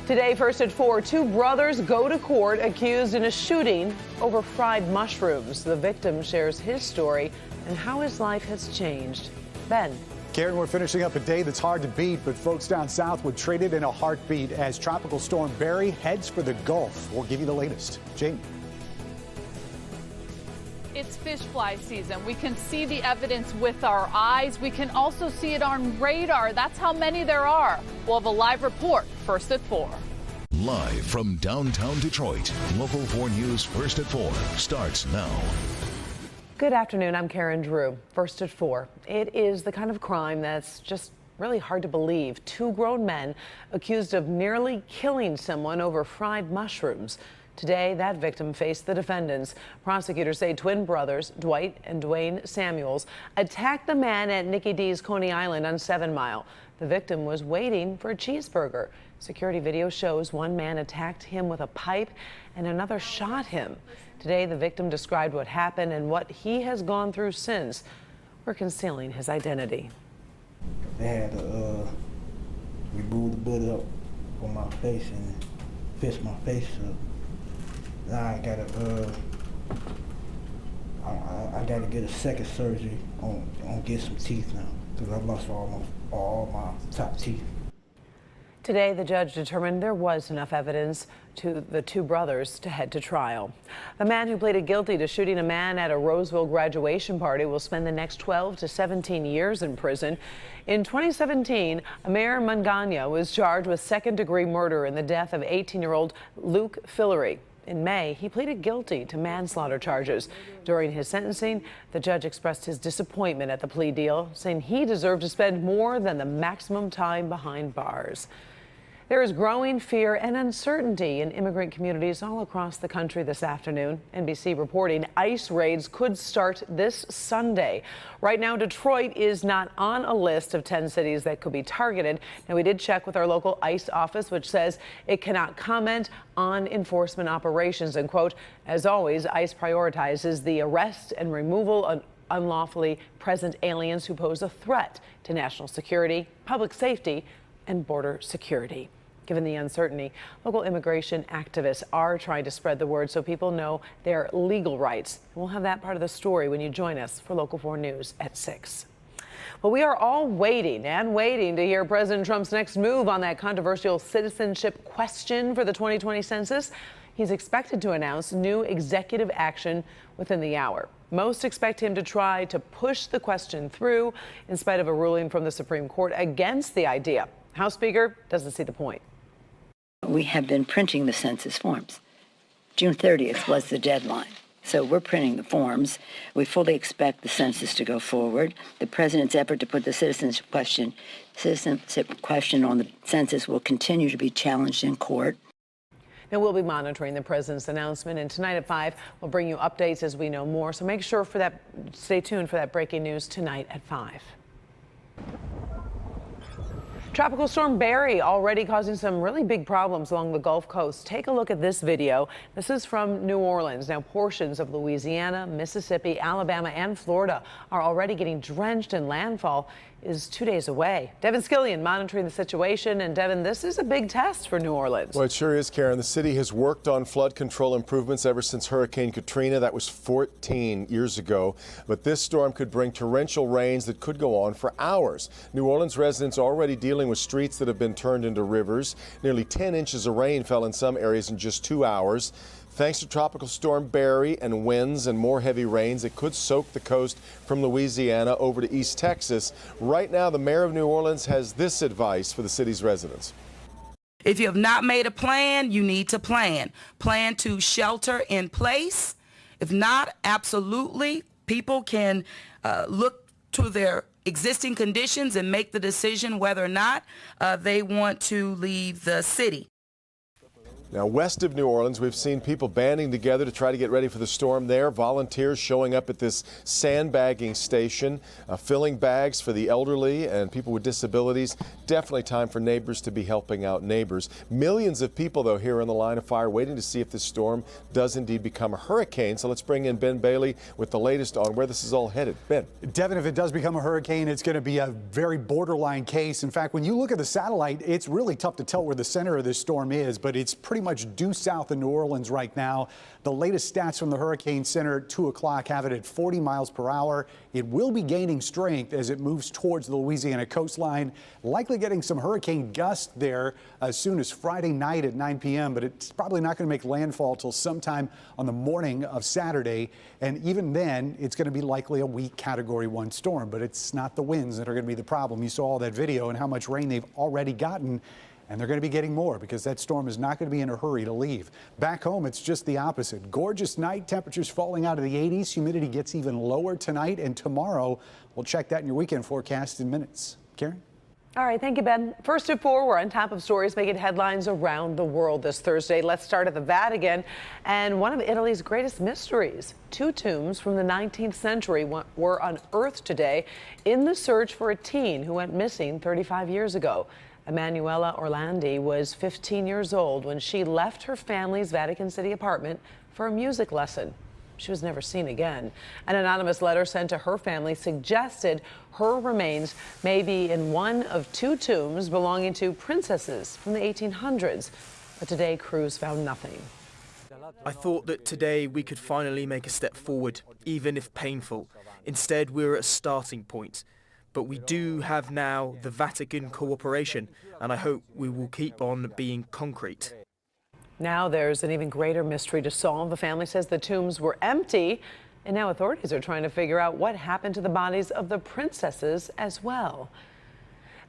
Today, first at 4, two brothers go to court accused in a shooting over fried mushrooms. The victim shares his story and how his life has changed. Ben. Karen, we're finishing up a day that's hard to beat, but folks down south would trade it in a heartbeat as Tropical Storm Barry heads for the Gulf. We'll give you the latest. Jamie. It's fish fly season. We can see the evidence with our eyes. We can also see it on radar. That's how many there are. We'll have a live report first at 4. Live from downtown Detroit, Local 4 News First at 4 starts now. Good afternoon. I'm Karen Drew. First at 4. It is the kind of crime that's just really hard to believe. Two grown men accused of nearly killing someone over fried mushrooms. Today, that victim faced the defendants. Prosecutors say twin brothers, Dwight and Dwayne Samuels, attacked the man at Nikki D's Coney Island on 7 Mile. The victim was waiting for a cheeseburger. Security video shows one man attacked him with a pipe and another shot him. Today, the victim described what happened and what he has gone through since. We're concealing his identity. They had to remove the blood up on my face and fix my face up. Now I gotta get a second surgery on get some teeth now because I lost all my top teeth. Today, the judge determined there was enough evidence to the two brothers to head to trial. The man who pleaded guilty to shooting a man at a Roseville graduation party will spend the next 12 to 17 years in prison. In 2017, Amir Mangania was charged with second-degree murder in the death of 18-year-old Luke Fillery. In May, he pleaded guilty to manslaughter charges. During his sentencing, the judge expressed his disappointment at the plea deal, saying he deserved to spend more than the maximum time behind bars. There is growing fear and uncertainty in immigrant communities all across the country this afternoon. NBC reporting ICE raids could start this Sunday. Right now, Detroit is not on a list of 10 cities that could be targeted. Now, we did check with our local ICE office, which says it cannot comment on enforcement operations. And, quote, as always, ICE prioritizes the arrest and removal of unlawfully present aliens who pose a threat to national security, public safety, and border security. Given the uncertainty, local immigration activists are trying to spread the word so people know their legal rights. We'll have that part of the story when you join us for Local 4 News at 6. Well, we are all waiting to hear President Trump's next move on that controversial citizenship question for the 2020 census. He's expected to announce new executive action within the hour. Most expect him to try to push the question through in spite of a ruling from the Supreme Court against the idea. House Speaker doesn't see the point. We have been printing the census forms. June 30th was the deadline. So we're printing the forms. We fully expect the census to go forward. The president's effort to put the citizenship question on the census will continue to be challenged in court. Now, we'll be monitoring the president's announcement, and tonight at 5, we'll bring you updates as we know more. So make sure stay tuned for that breaking news tonight at 5. Tropical Storm Barry already causing some really big problems along the Gulf Coast. Take a look at this video. This is from New Orleans. Now, portions of Louisiana, Mississippi, Alabama, and Florida are already getting drenched, and landfall is 2 days away. Devin Skillian monitoring the situation. And Devin, this is a big test for New Orleans. Well, it sure is, Karen. The city has worked on flood control improvements ever since Hurricane Katrina. That was 14 years ago. But this storm could bring torrential rains that could go on for hours. New Orleans residents are already dealing with streets that have been turned into rivers. Nearly 10 inches of rain fell in some areas in just 2 hours. Thanks to Tropical Storm Barry and winds and more heavy rains, it could soak the coast from Louisiana over to East Texas. Right now, the mayor of New Orleans has this advice for the city's residents. If you have not made a plan, you need to plan. Plan to shelter in place. If not, absolutely, people can look to their existing conditions and make the decision whether or not they want to leave the city. Now, west of New Orleans, we've seen people banding together to try to get ready for the storm there. Volunteers showing up at this sandbagging station, filling bags for the elderly and people with disabilities. Definitely time for neighbors to be helping out neighbors. Millions of people, though, here in the line of fire waiting to see if this storm does indeed become a hurricane. So let's bring in Ben Bailey with the latest on where this is all headed. Ben. Devin, if it does become a hurricane, it's going to be a very borderline case. In fact, when you look at the satellite, it's really tough to tell where the center of this storm is, but it's pretty much due south of New Orleans right now. The latest stats from the Hurricane Center at 2 o'clock have it at 40 miles per hour. It will be gaining strength as it moves towards the Louisiana coastline, likely getting some hurricane gusts there as soon as Friday night at 9 p.m., but it's probably not going to make landfall till sometime on the morning of Saturday. And even then, it's going to be likely a weak Category 1 storm, but it's not the winds that are going to be the problem. You saw all that video and how much rain they've already gotten. And they're going to be getting more because that storm is not going to be in a hurry to leave. Back home, it's just the opposite. Gorgeous night, temperatures falling out of the 80s. Humidity gets even lower tonight and tomorrow. We'll check that in your weekend forecast in minutes. Karen? All right, thank you, Ben. First at 4, we're on top of stories making headlines around the world this Thursday. Let's start at the Vatican and one of Italy's greatest mysteries. 2 tombs from the 19th century were unearthed today in the search for a teen who went missing 35 years ago. Emanuela Orlandi was 15 years old when she left her family's Vatican City apartment for a music lesson. She was never seen again. An anonymous letter sent to her family suggested her remains may be in one of 2 tombs belonging to princesses from the 1800s. But today, crews found nothing. I thought that today we could finally make a step forward, even if painful. Instead, we're at a starting point. But we do have now the Vatican cooperation, and I hope we will keep on being concrete. Now there's an even greater mystery to solve. The family says the tombs were empty, and now authorities are trying to figure out what happened to the bodies of the princesses as well.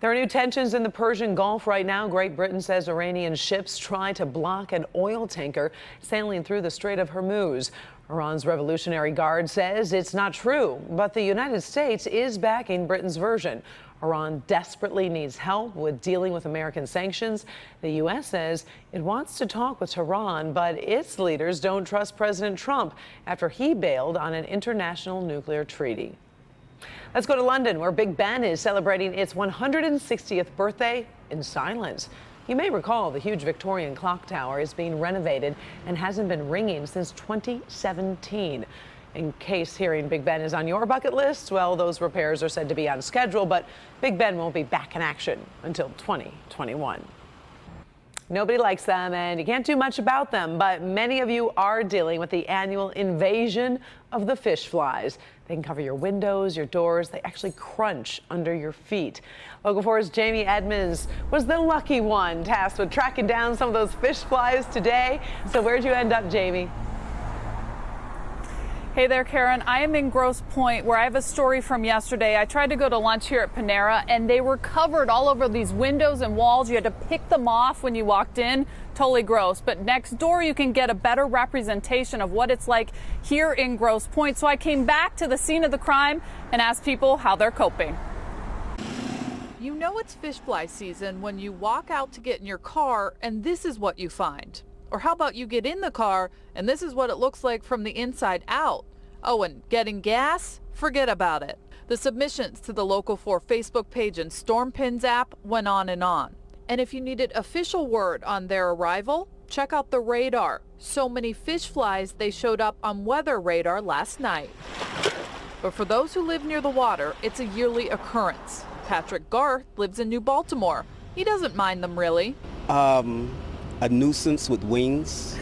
There are new tensions in the Persian Gulf right now. Great Britain says Iranian ships tried to block an oil tanker sailing through the Strait of Hormuz. Iran's Revolutionary Guard says it's not true, but the United States is backing Britain's version. Iran desperately needs help with dealing with American sanctions. The U.S. says it wants to talk with Tehran, but its leaders don't trust President Trump after he bailed on an international nuclear treaty. Let's go to London, where Big Ben is celebrating its 160th birthday in silence. You may recall the huge Victorian clock tower is being renovated and hasn't been ringing since 2017. In case hearing Big Ben is on your bucket list, well, those repairs are said to be on schedule, but Big Ben won't be back in action until 2021. Nobody likes them, and you can't do much about them, but many of you are dealing with the annual invasion of the fish flies. They can cover your windows, your doors. They actually crunch under your feet. Local 4's Jamie Edmonds was the lucky one tasked with tracking down some of those fish flies today. So where'd you end up, Jamie? Hey there, Karen. I am in Grosse Pointe, where I have a story from yesterday. I tried to go to lunch here at Panera, and they were covered all over these windows and walls. You had to pick them off when you walked in. Totally gross. But next door, you can get a better representation of what it's like here in Grosse Pointe. So I came back to the scene of the crime and asked people how they're coping. You know it's fish fly season when you walk out to get in your car, and this is what you find. Or how about you get in the car and this is what it looks like from the inside out? Oh, and getting gas? Forget about it. The submissions to the Local 4 Facebook page and Storm Pins app went on and on. And if you needed official word on their arrival, check out the radar. So many fish flies, they showed up on weather radar last night. But for those who live near the water, it's a yearly occurrence. Patrick Garth lives in New Baltimore. He doesn't mind them really. A nuisance with wings.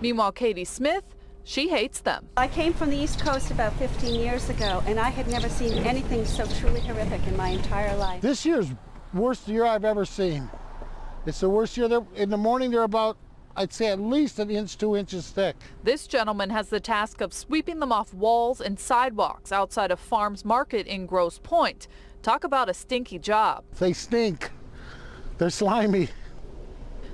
Meanwhile, Katie Smith, she hates them. I came from the East Coast about 15 years ago, and I had never seen anything so truly horrific in my entire life. This year's worst year I've ever seen. It's the worst year. In the morning, they're about, I'd say, at least 1 inch, 2 inches thick. This gentleman has the task of sweeping them off walls and sidewalks outside of Farms Market in Grosse Pointe. Talk about a stinky job. They stink. They're slimy.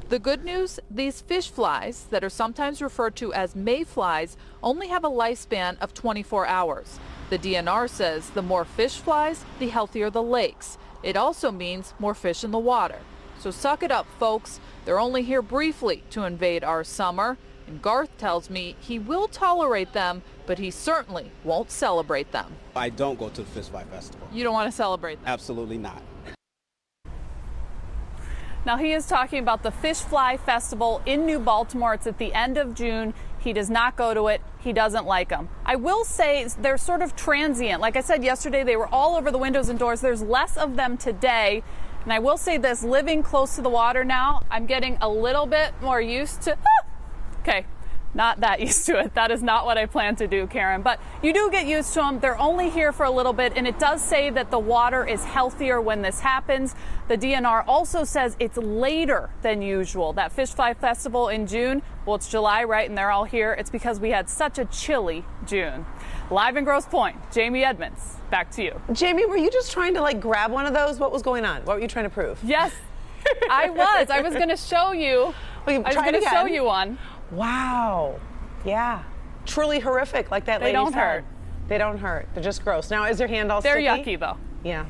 The good news, these fish flies that are sometimes referred to as mayflies only have a lifespan of 24 hours. The DNR says the more fish flies, the healthier the lakes. It also means more fish in the water. So suck it up, folks. They're only here briefly to invade our summer. And Garth tells me he will tolerate them, but he certainly won't celebrate them. I don't go to the Fish Fry Festival. You don't want to celebrate them? Absolutely not. Now, he is talking about the Fish Fly Festival in New Baltimore. It's at the end of June. He does not go to it. He doesn't like them. I will say they're sort of transient. Like I said yesterday, they were all over the windows and doors. There's less of them today. And I will say this, living close to the water now, I'm getting a little bit more used to, okay, not that used to it. That is not what I plan to do, Karen. But you do get used to them. They're only here for a little bit, and it does say that the water is healthier when this happens. The DNR also says it's later than usual. That Fish Fly Festival in June, well, it's July, right? And they're all here. It's because we had such a chilly June. Live in Grosse Pointe, Jamie Edmonds, back to you. Jamie, were you just trying to grab one of those? What was going on? What were you trying to prove? Yes, I was. I was going to show you. Well, I was going to show you one. Wow. Yeah. Truly horrific, like that lady said. They don't hurt. They don't hurt. They're just gross. Now, is your hand all sticky? They're yucky, though. Yeah.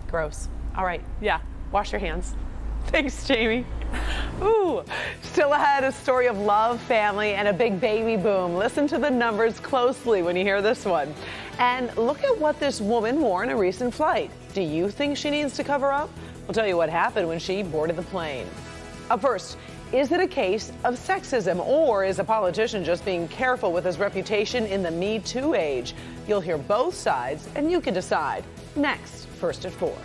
Gross. All right. Yeah. Wash your hands. Thanks, Jamie. Ooh. Still ahead, a story of love, family, and a big baby boom. Listen to the numbers closely when you hear this one. And look at what this woman wore in a recent flight. Do you think she needs to cover up? We'll tell you what happened when she boarded the plane. Up first, is it a case of sexism, or is a politician just being careful with his reputation in the Me Too age? You'll hear both sides, and you can decide. Next, First at 4.